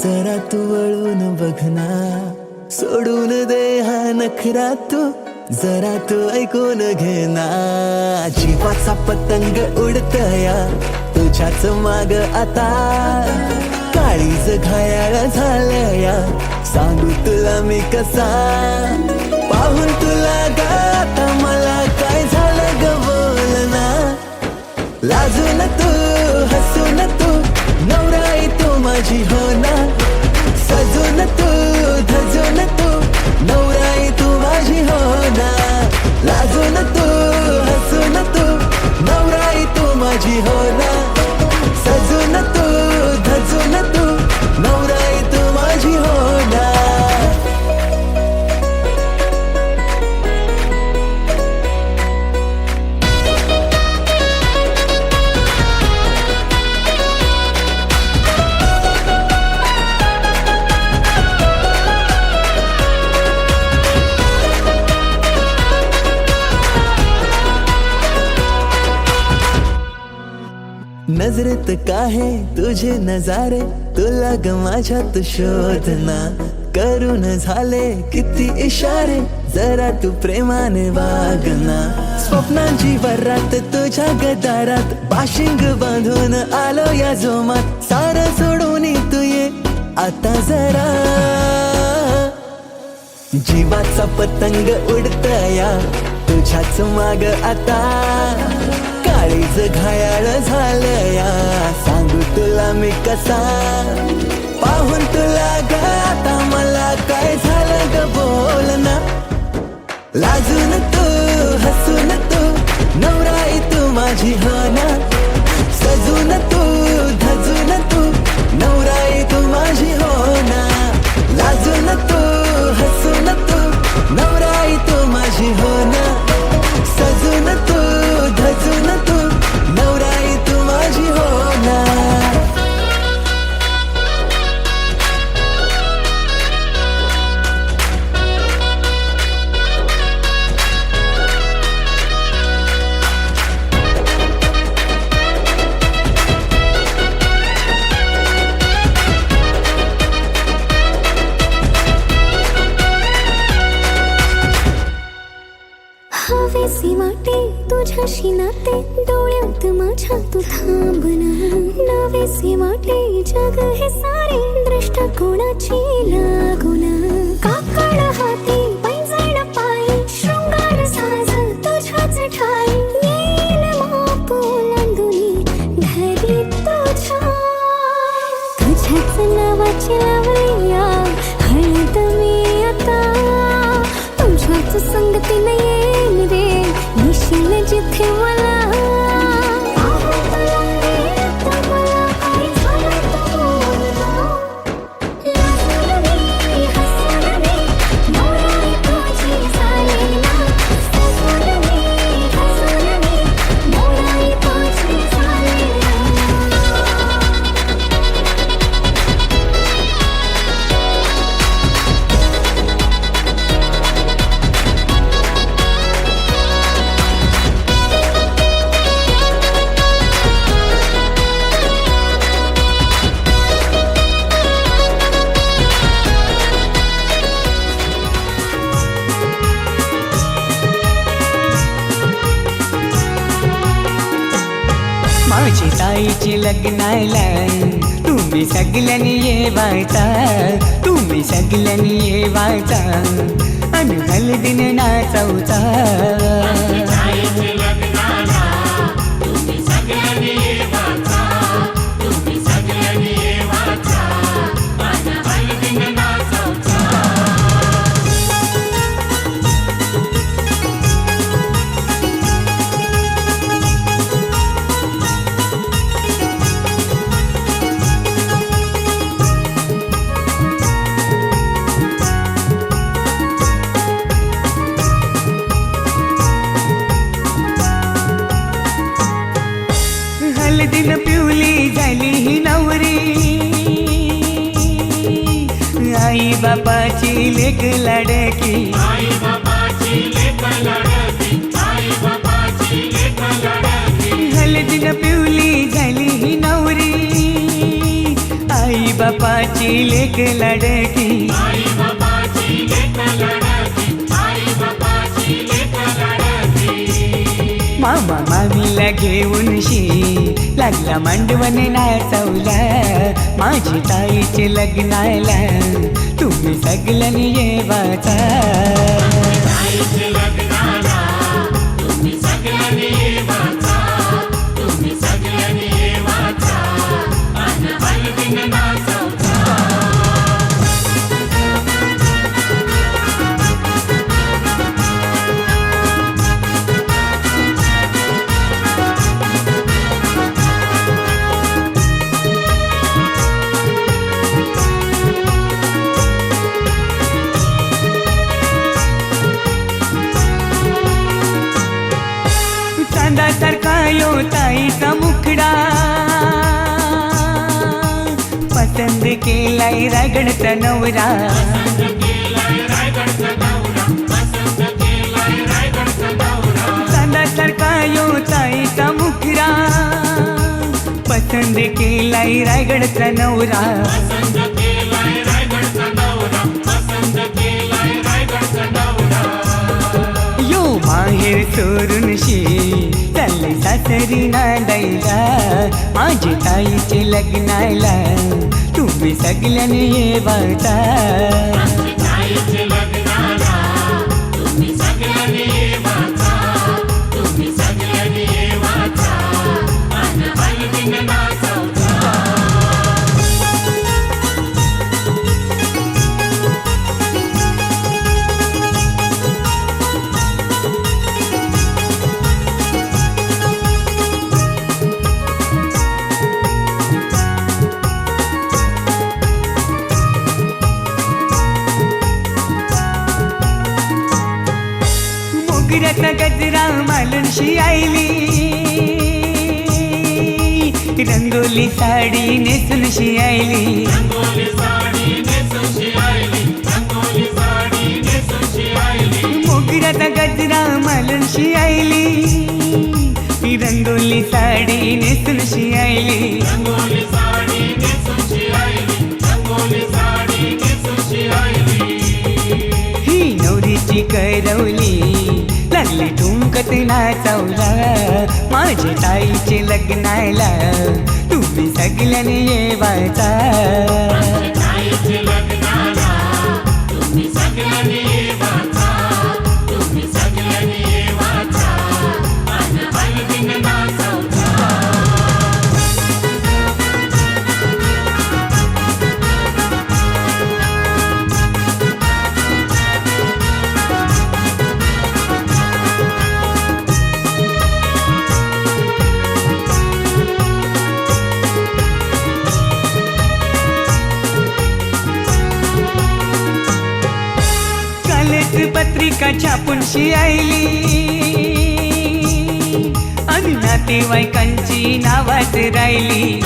जरा तू वळून बघ ना, सोडून दे हा नखरा तू, जरा तू ऐकून घे ना. जीवाचा पतंग उडतया तुझ्याच माग आता, काळीज घायाळ झालया सांगू तुला मी कसा. पाहून तुला गाता मला काय झालं ग बोल ना. लाजून तू हसून तू नवराई तू माझी हो ना. सजून तू धजून तू नवराई तू माझी हो ना. लाजून तू हसून तू नवराई तू माझी हो ना. सजून तू धजून तू नवराई तू माझी हो ना. नजरेत काहे तुझे नजारे, तुला ग माझ्यात शोधना. करून झाले किती इशारे, जरा तू प्रेमाने वागना. स्वप्नांची वरात तुझ्या गदारात, बाशिंग बांधून आलो या जोमात. सारं सोडून तू ये आता जरा. जीवाचा पतंग उडतया तुझ्याच माग आता, काळीज घायाळ झालया सांगू तुला मी कसा. पाहून तुला गाता मला काय झालं ग बोल ना. लाजून तू हसून तू नवराई तू माझी हो ना. सजून तू धजून तू नवराई तू माझी हो ना. लाजून तू हसून तू नवराई तू माझी हो ना. सजून तू धजून तू नवराई तू माझी हो ना. हवेसी वाटे तुझ्याशी नाते, डोळ्यात माझ्या तू थांबना. नवेसी वाटे जग हे सारे, दृष्टिकोनाची लागुना. काकड हाती पैंजण पायी, शृंगार साज तुझ्याच ठाई. येईल माप ओलांडूनी घरी तुझ्या. तुझ्याच नावाची लावूया हळद मी आता. तुझ्याच संगतीने येईन रे निशील जिथे मला. माझी ताईची लग्नाला तुम्ही सगळ्यांनी येवायचा. तुम्ही सगळ्यांनी येवायचा आणि हळदीने नाचवचा. हळदीनं पिवली झाली ही नवरी, आई बापाची लेक लाडकी. हळदीनं पिवली झाली ही नवरी, आई बापाची लेक लाडकी, मामा मामीला घेऊन लागला मांडवण नाचवला, माझी ताईचे लग्नाला तुम्ही सगळ्यांनी येवाचा. चांदासारखा यो ताईचा मुखडा, पसंद केलाय रायगडचा नवरा. चांदासारखा यो ताईचा मुखडा, पसंद केलाय रायगडचा नवरा. यो माहेर सोडून चालले सासरी नांदायला, माझी ताईचे लग्नाला तुम्ही सगळ्यांनी येवाचा. मोगऱ्याचा गजरा मालूनशी आईली, रंगोली साडी नेसूनशी आईली. मोगऱ्याचा गजरा मालूनशी आईली, रंगोली साडी नेसूनशी आईली. ही नवरीची करवली लागली ठुमकत नाचवला, माझ्या ताईचे लग्नाला तुम्ही सगळ्यांनी येवाचा. पत्रिका छापूनशी आईली, आणि नातेवाईकांची नावाच राहिली.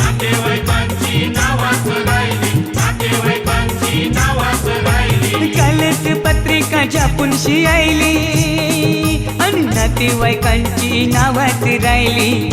कालच पत्रिका छापूनशी आईली, आणि नातेवाईकांची नावाच राहिली.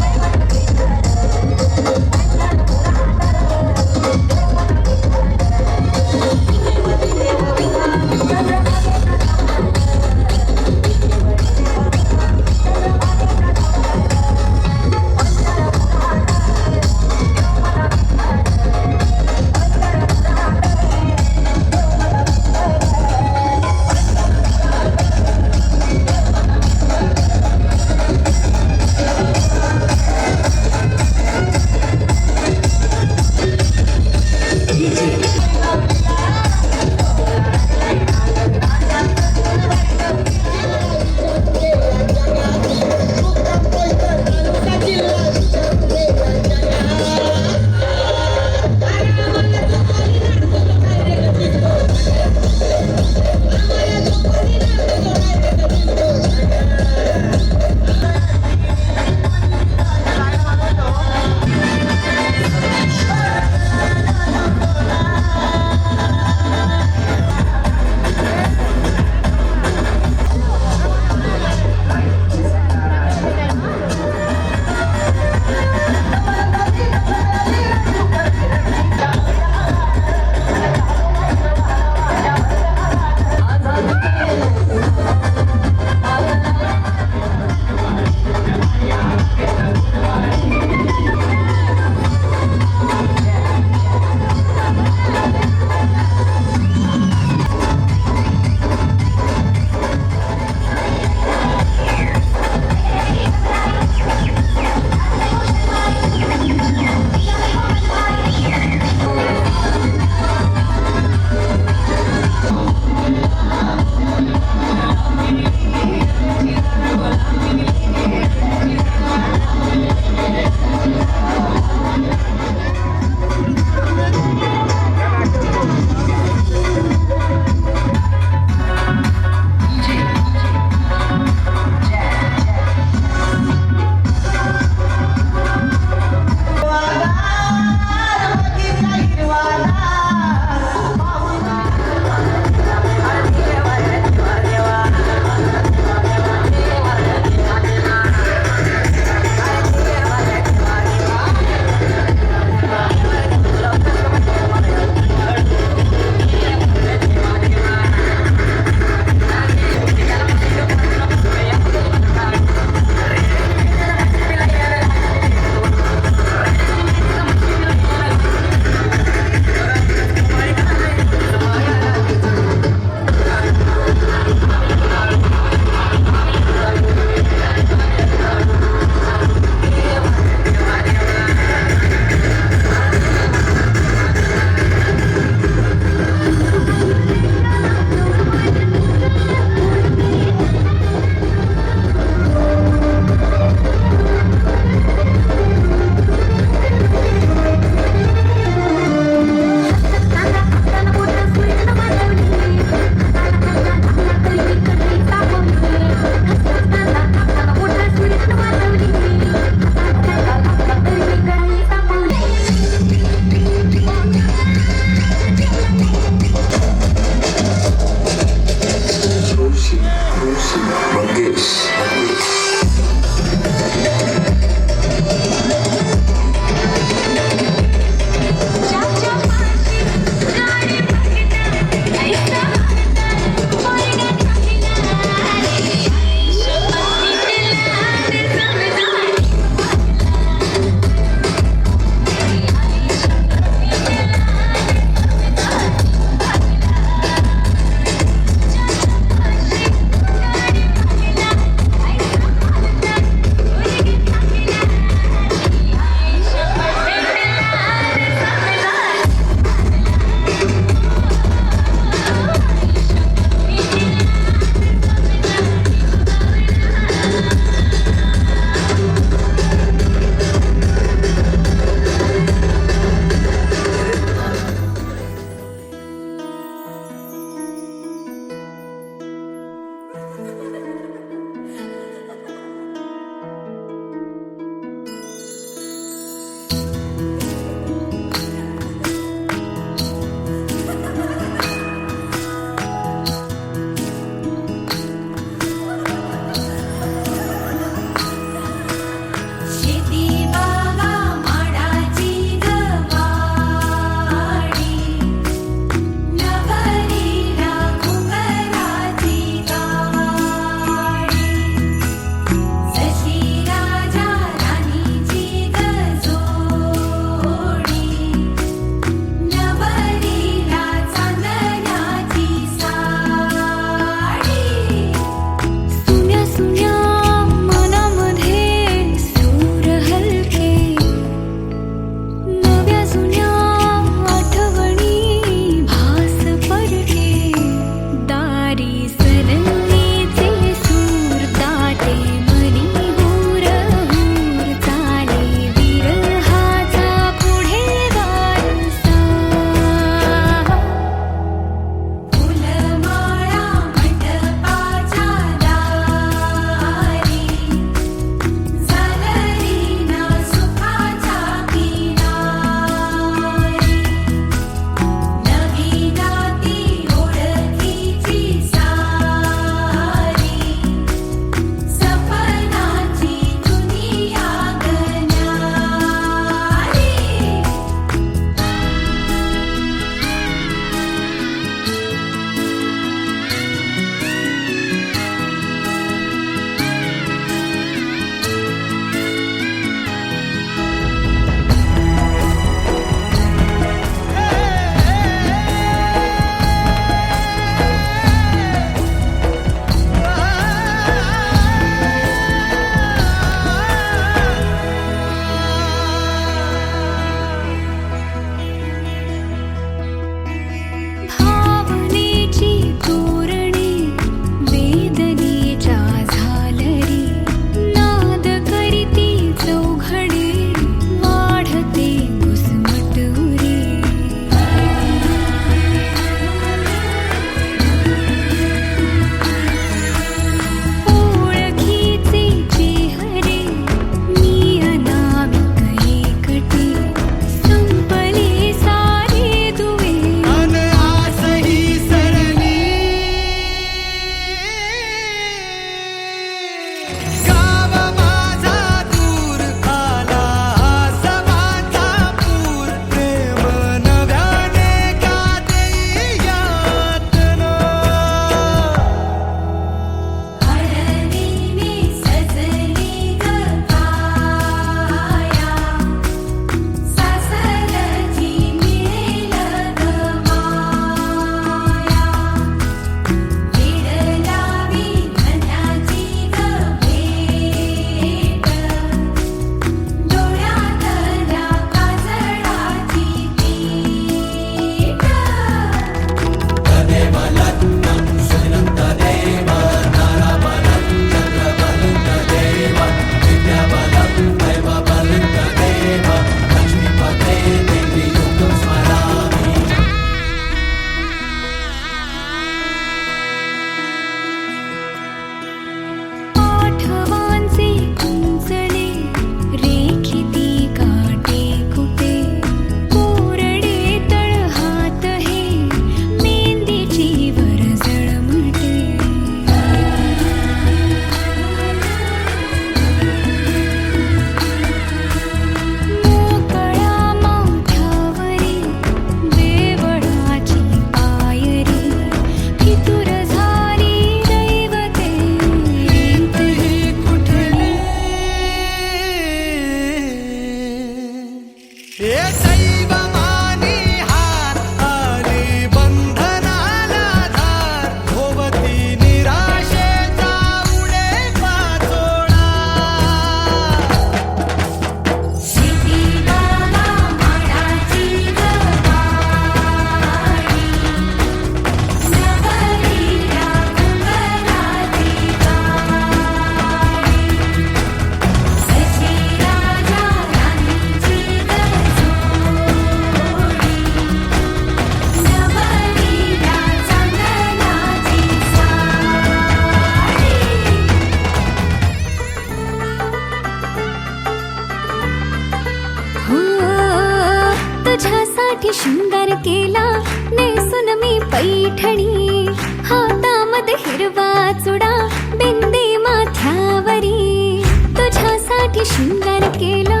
शृंगार केला नेसून मी पैठणी, हातामध्ये हिरवा चुडा बिंदी माथ्यावरी. तुझ्यासाठी शृंगार केला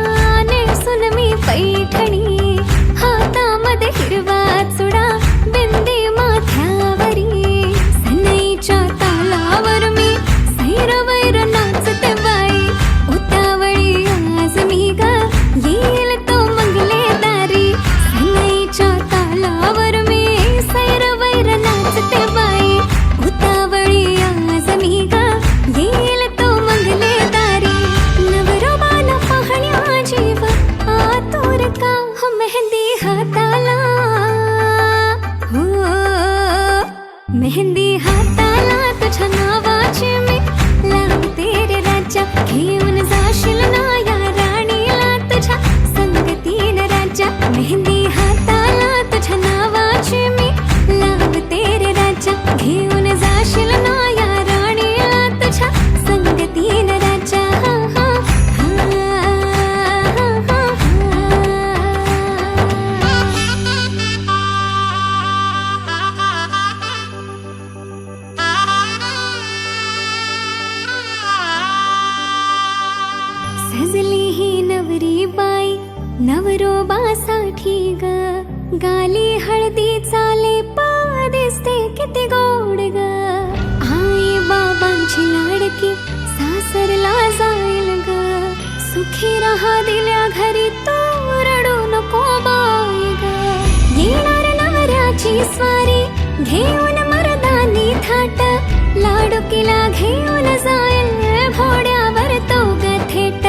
नेसून मी पैठणी, हातामध्ये हिरवा चुडा बिंदी माथ्यावरी. सनईच्या तालावर मी सैरवैर नाचते बाई, उतावळी आज मी ग येईल तो मंगले दारी. सनईच्या तालावर मी सैरवैर नाचते बाई, उतावळी आज मी ग येईल तो मंगले दारी. नवरोबाला पाहण्या जीव आतुर का, हो मेहंदी हाताला, हो मेहंदी हाताला तुझ्या नावाची मी लावते रे राजा. घेऊन जाशील ना या राणीला तुझ्या संगतीन राजा. मेहंदी हाताला तुझ्या नावाची मी लावते रे राजा. घेऊन जाशील ना या राणीला तुझ्या संगतीन राजा. हा, हा, हा, हा, सजली ही नवरी बाई नवरोबासाठी ग, गाली हळदी चाले दिसते किती गोड ग. आई बाबांची लाडकी सासरला जाईल ग, सुखी राहा दिल्या घरी तू रडू नको बाई ग. येणार नवऱ्याची स्वारी घेऊन मर्दानी थाट, लाडुकीला घेऊन जाईल घोड्यावर तो ग थेट.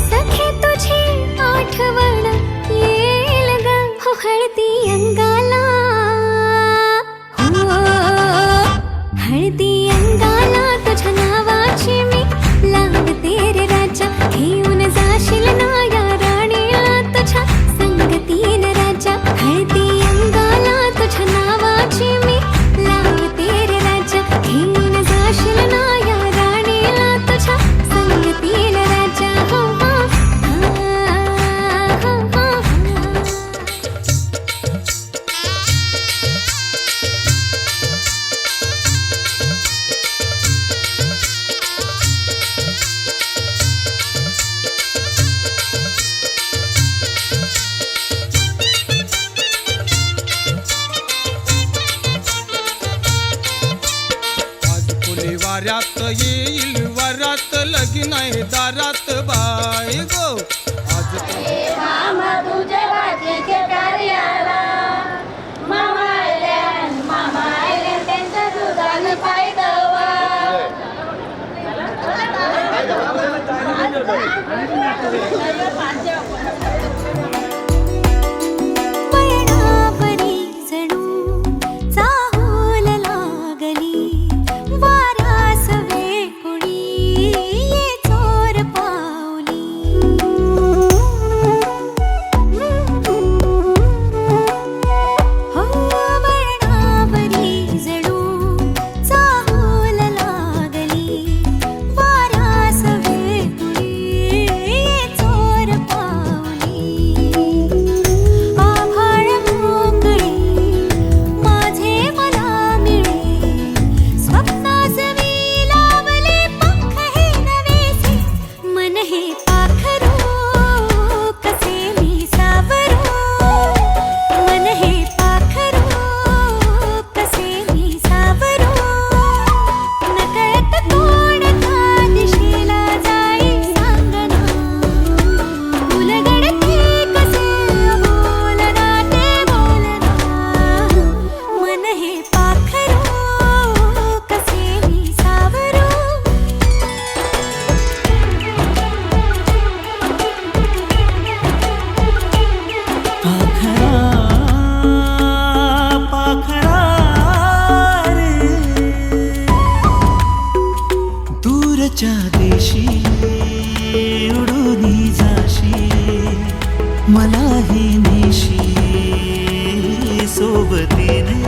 सखे तुझी आठवण येईल ग, हो हळदी अंगाला, हो हळदी अंगाला तुझ्या नावाची मी लावते रे राजा. घेऊन जाशील ना या राणीला तुझ्या संगतीन राजा. हळदी अंगाला तुझ्या नावाची मी लावते रे राजा. घेऊन जाशील ना या राणीला तुझ्या संगतीन राजा. हो, हो, हा, हा, हा, आज फुले वाऱ्यात येईल वरात, लगीन आहे दारात बाय गो. आज मामा तुझ्या भाजीच्या कार्याला मामा आले त्यांच्या दुधानं पायदवा. वळणावरी जणू चाहूल लागली, वाऱ्यास वेकुळी ये चोर पावली. हो वळणावरी जणू चाहूल लागली, वाऱ्यास वेकुळी ये चोर पावली. आभाळ मोकळे माझे मला मिळे, स्वप्नास मी लावले पंख हे नवेसे. मन हे पाखरू कसे मी सावरू, मन हे पाखरू कसे मी सावरू. नकळत कोणता दिशेला जाई सांगना, उलगडते कसे बोलना ते बोलना. मन हे पाखरू कसे मी सावरू. पाखरा पाखरा रे, दूरच्या देशी उडून जाशी, मलाही नेशी सोबतीने.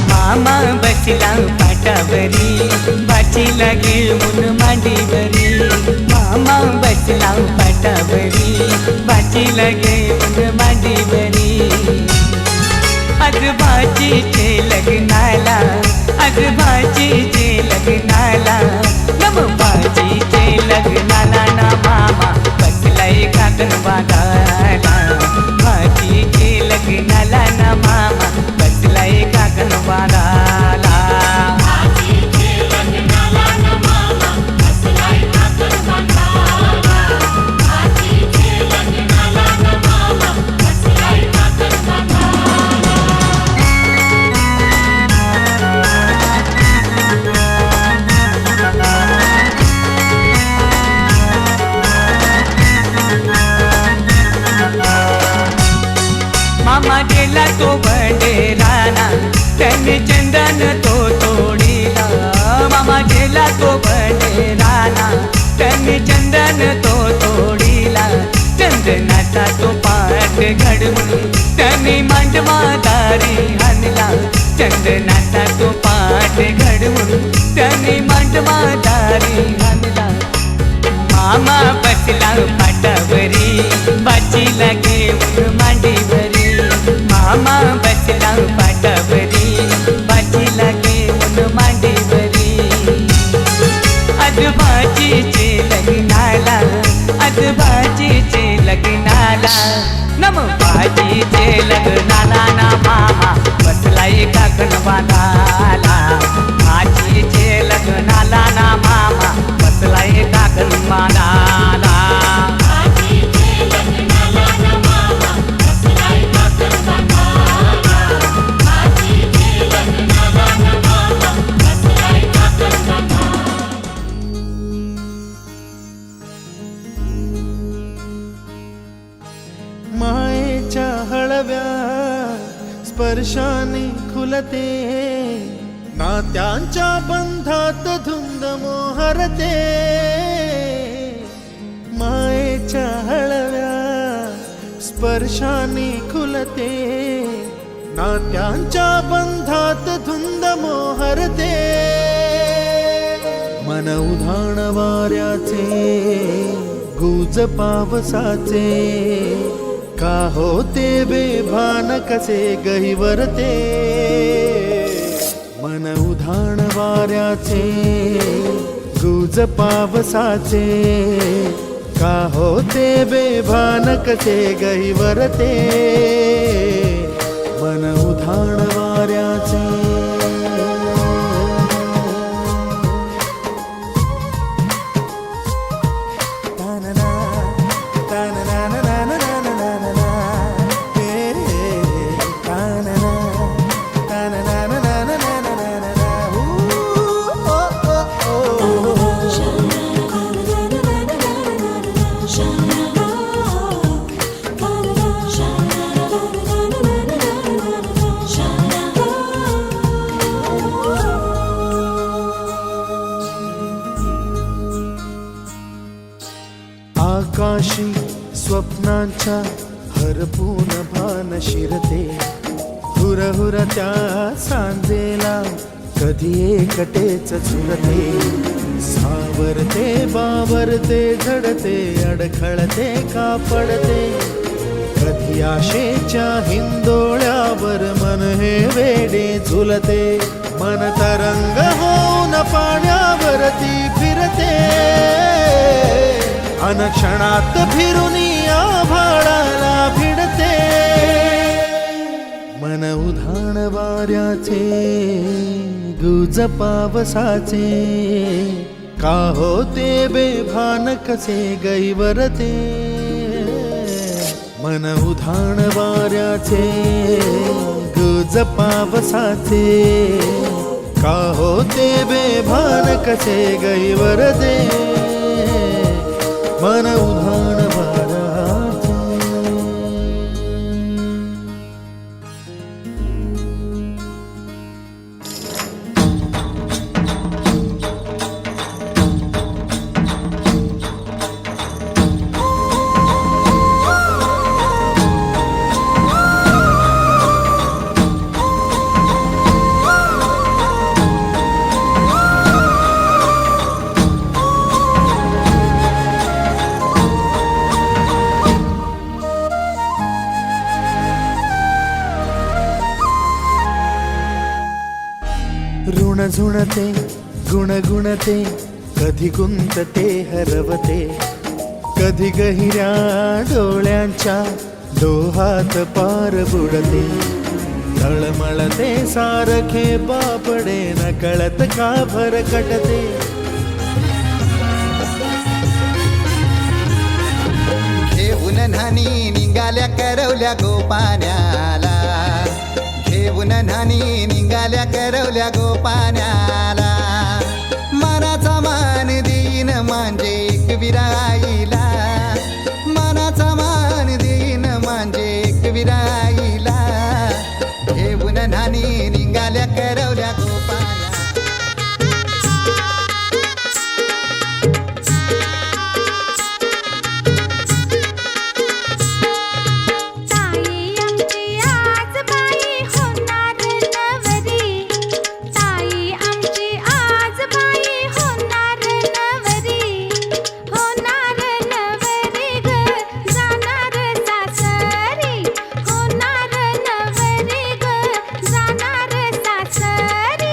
मामा बसला पाटावरी, बाचीला घेऊन मांडीवरी. मामा बसला पाटावरी बाचीला घेऊन मांडीवरी आज भाजीचे लग्नाला आज भाजीचे लग्नाला नम भाजीचे लग्नाला ना मामा बसलाय काकण बांधायला भाजीचे लग्नाला ना मामा बसलाय काकण बांधायला मामा गेला तो बंडेराना त्यांनी चंदन तो तोडीला मामा गेला तो बंडेराना त्यांनी चंदन तो तोडीला चंदनाचा तो पाठ घडवून त्यांनी मांडवादारी आणला चंदनाचा तो पाठ घडवून त्यांनी मांडवादारी आणला मामा बसला पाटावरी बाचीला घेऊन मांडीवरी मामा बसला पाटावरी बाचीला घेऊन मांडीवरी आज भाजीचे लग्नाला आज भाजीचे लग्नाला नम भाजीचे लग्नाला ना मामा बसलाय काकण बांधाला भाजीचे लग्नाला ना मामा बसलाय काकण बांधाला मायेच्या हळव्या स्पर्शाने खुलते नात्यांच्या बंधात धुंद मोहरते मायेच्या हळव्या स्पर्शाने खुलते नात्यांच्या बंधात धुंद मोहरते मन उधाण वाऱ्याचे गुज पावसाचे का होते बेभान कसे गहिवरते मन उधाण वाऱ्याचे गुज पावसाचे का होते बेभान कसे गहिवरते मन उधाण वाऱ्याचे आकाशी स्वप्नांच्या हरपून भान शिरते हुरहुर त्या सांजेला कधी एकटेच झुरते सावरते बावरते झडते अडखळते का पडते कधी आशेच्या हिंदोळ्यावर मन हे वेडे झुलते मन तरंग होऊन पाण्यावरती फिरते अनक्षणात फिरून आभाळाला भिडते मन उधाण वाऱ्याचे गुज पावसाचे का होते बेभान कसे गैवरते मन उधाण वाऱ्याचे गुज पावसाचे का होते बेभान कसे गैवरते मन उधाण वाऱ्याचे ऋण झुणते गुणगुणते कधी गुंतते हरवते कधी गहिऱ्या डोळ्यांच्या डोहात पार बुडते तळमळते सारखे बापडे न कळत का भरकटते घेऊन न्हाणी निघाल्या करवल्या गोपाण्याला घेऊन न्हाणी निघाल्या करवल्या गोपाण्याला मनाचा मान देईन म्हणजे एक विराईला मनाचा मान देईन म्हणजे एक विराईला घेऊन न्हाणी निघाल्या करवल्या गोपाण्या ताई आमची आज बाई होणार नवरी ताई आमची आज बाई होणार नवरी ग जाणार सासरी होणार नवरी ग जाणार सासरी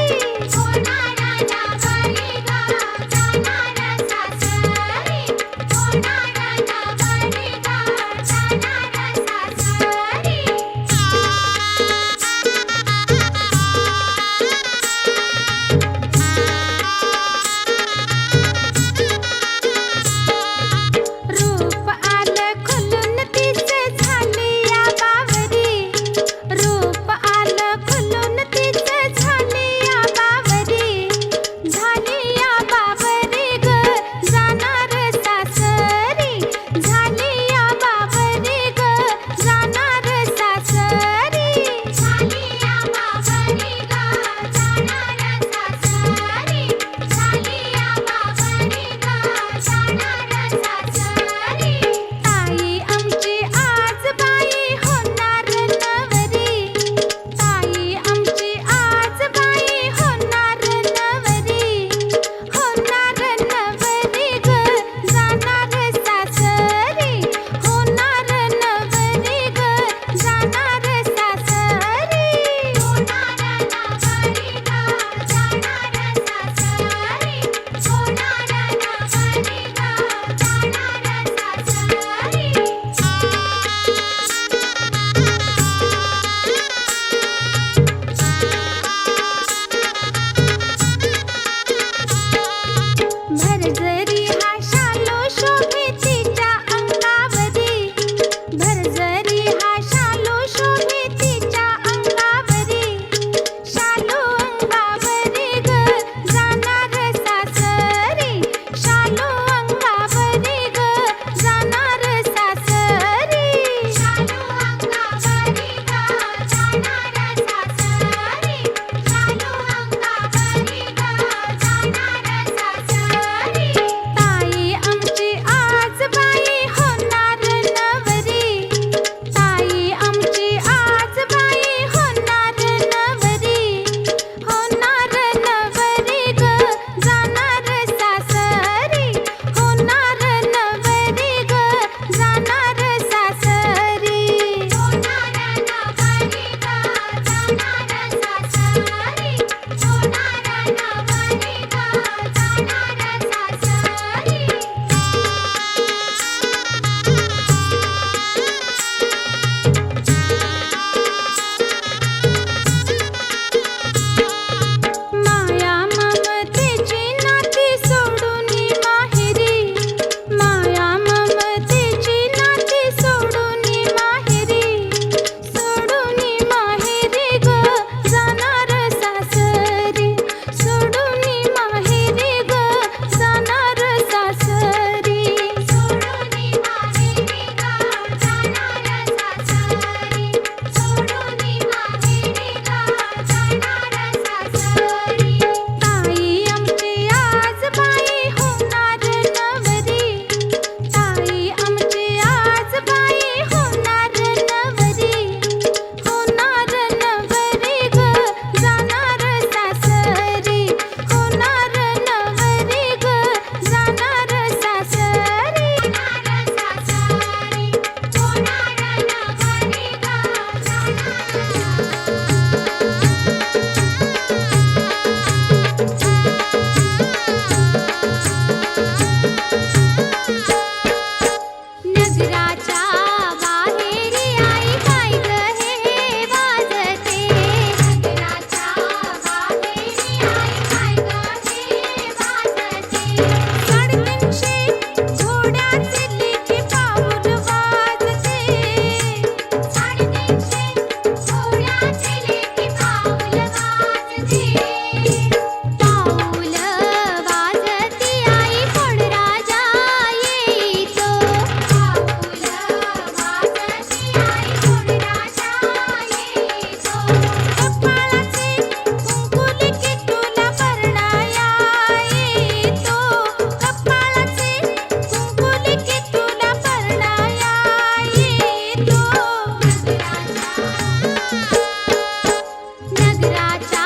घराच्या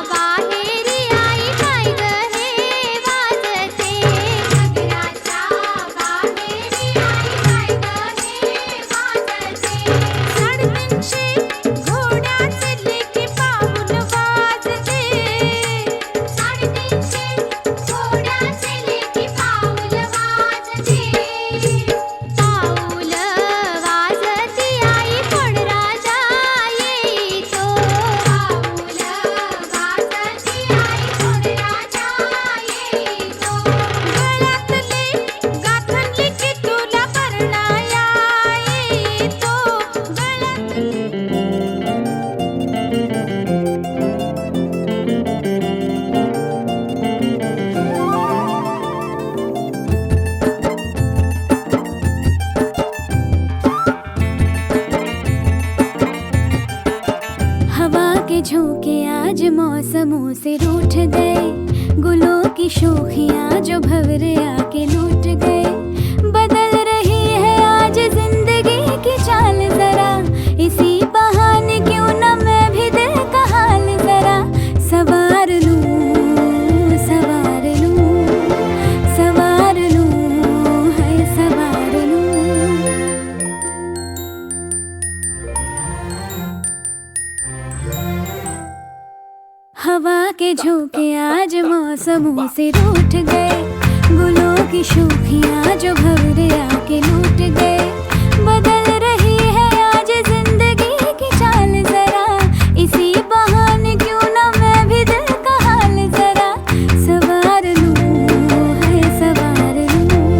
बाहेरी आई काय ग हे वाजते घराच्या बाहेरी आई काय ग हे वाजते साडेतीनशे घोड्याचे लेकी पाऊल वाजते साडेतीनशे घोड्याचे लेकी पाऊल वाजते पाऊल वाजती आई कोण राजा येतो पाऊल वाजती आई कोण राजा येतो गळ्यातले गाठणली की तुला परणाया येतो गळ्यातले हवा के झोंके आज मौसमों से रूठ गए गुलों की शोखियाँ जो भंवरे आके लूट गए बदल रही है आज जिंदगी की चाल जरा इसी बहाने क्यों न मैं भी दिल का हाल जरा सवार लूं सवार लूं सवार लूं है सवार लूं हवा के झोंके आज मौसमों से रूठ गए गुलों की शोखियाँ जो भंवरे आके लूट गए बदल रही है आज जिंदगी की चाल जरा इसी बहाने क्यों न मैं भी दिल का हाल जरा सवार लूं है सवार लूं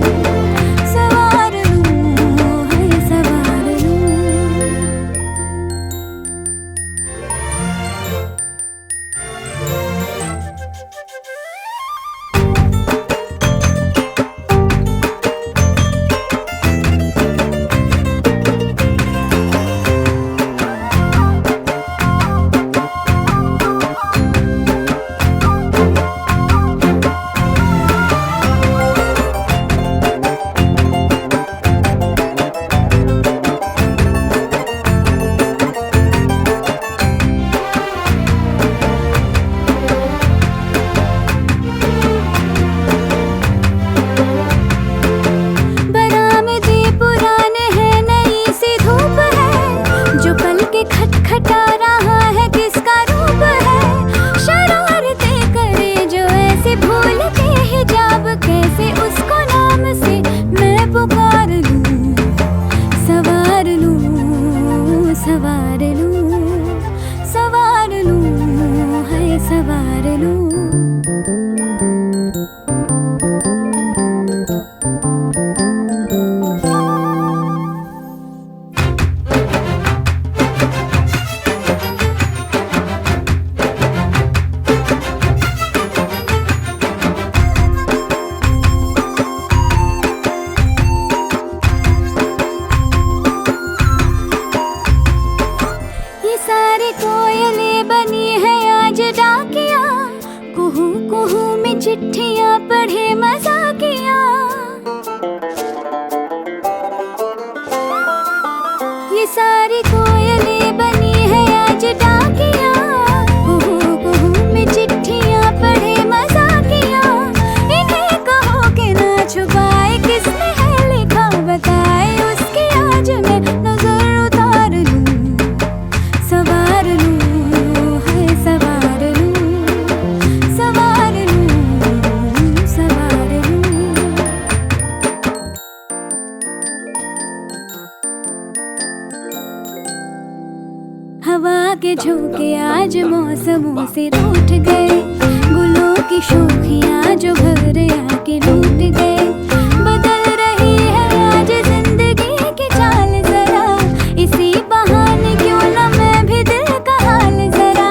सवार लूं है सवार लूं बरामदे पुराने हैं नई सी धूप है जो पल के खटखटा रहा है किसका रूप है शरारतें करे जो ऐसे भूल के हिजाब कैसे उसको नाम से मैं पुकार लूं सवार लूं सवार लूं सवार लूं है सवार लूं ये सारी कोयलें बनी है आज डाकिया कुहू कुहू में चिट्ठियां पढ़े मजाकिया ये सारी कोयलें बनी है आज डाकिया कुहू कुहू में चिट्ठियां पढ़े मजाकिया इन्हें कहो कि ना छुपाए किसने है लिखा बताए उसकी आज मैं नजर उतार लूं सवार लूं है सवार लूं सवार लूं सवार लूं हवा के झोंके आज मौसमों से रूठ गए गुलों की शोखियाँ जो भंवरे आके लूट गए बदल रही है आज जिंदगी की चाल जरा इसी बहाने क्यों न मैं भी दिल का हाल जरा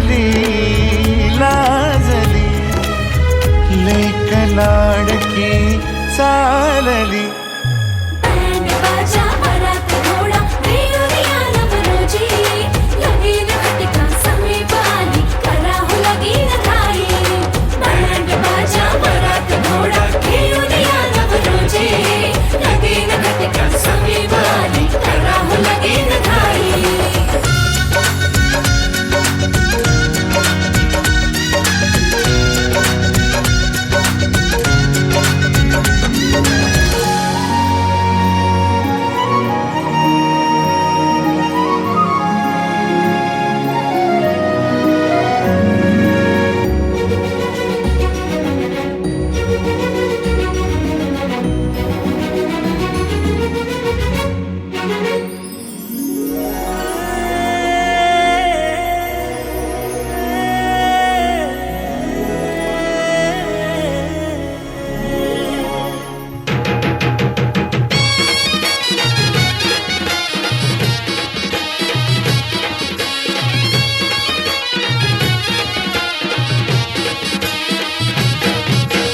लाजली लाजली लेक लाडकी चालली बँड बाजा वरात घोडा देऊया नवरोजी लगीन घटिका समीप आली करा हो लगीन घाई बँड बाजा वरात घोडा देऊया नवरोजी लगीन घटिका समीप आली करा हो लगीन घाई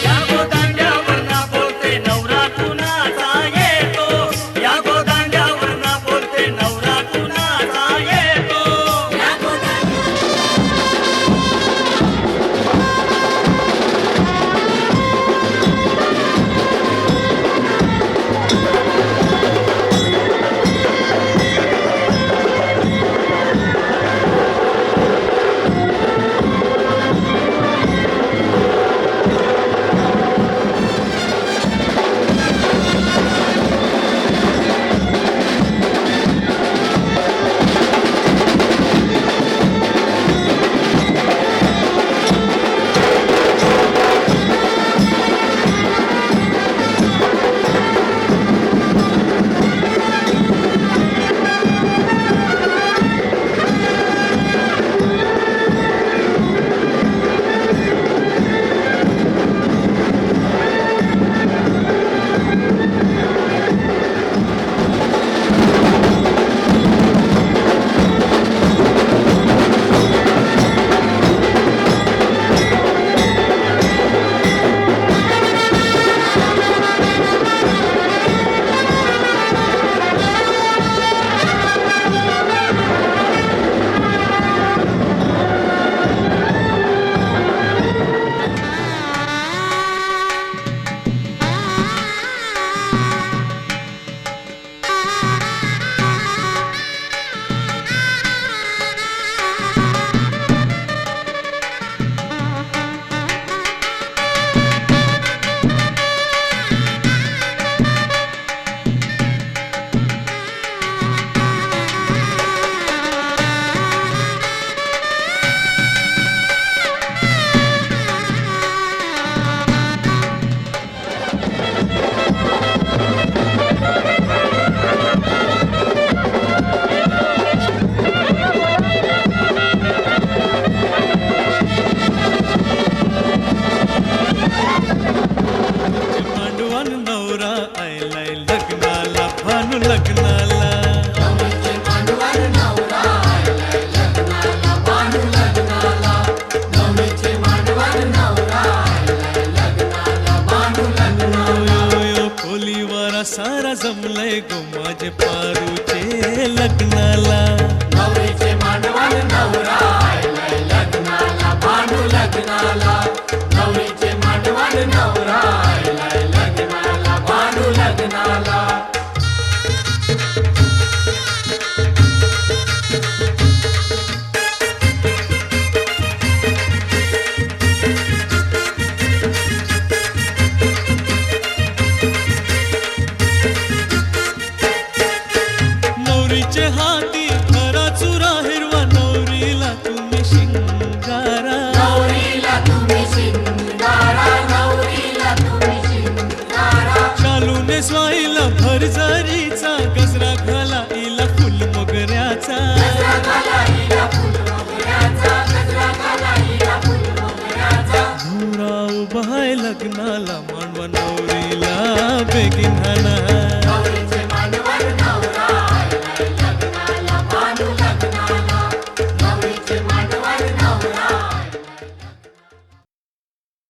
या गोदांड्यावर ना बोलते नवरा कुणाचा येतो या गोदांड्यावर ना बोलते नवरा कुणाचा येतो भांडवान नवरा आयलाय लग्नाला भानू लग्नाला खोलीवारा सारा जमलाय गो माझे पारूचे लग्नाला नवरीचे हाती खरा चुरा हिरवा नवरीला तुम्ही शिंगारा शालूने स्वाईला भरजरीचा गजरा घाला इला फुल मोगऱ्याचा नवरा उभा आहे लग्नाला मांडवा नवरीला बेगीन हाना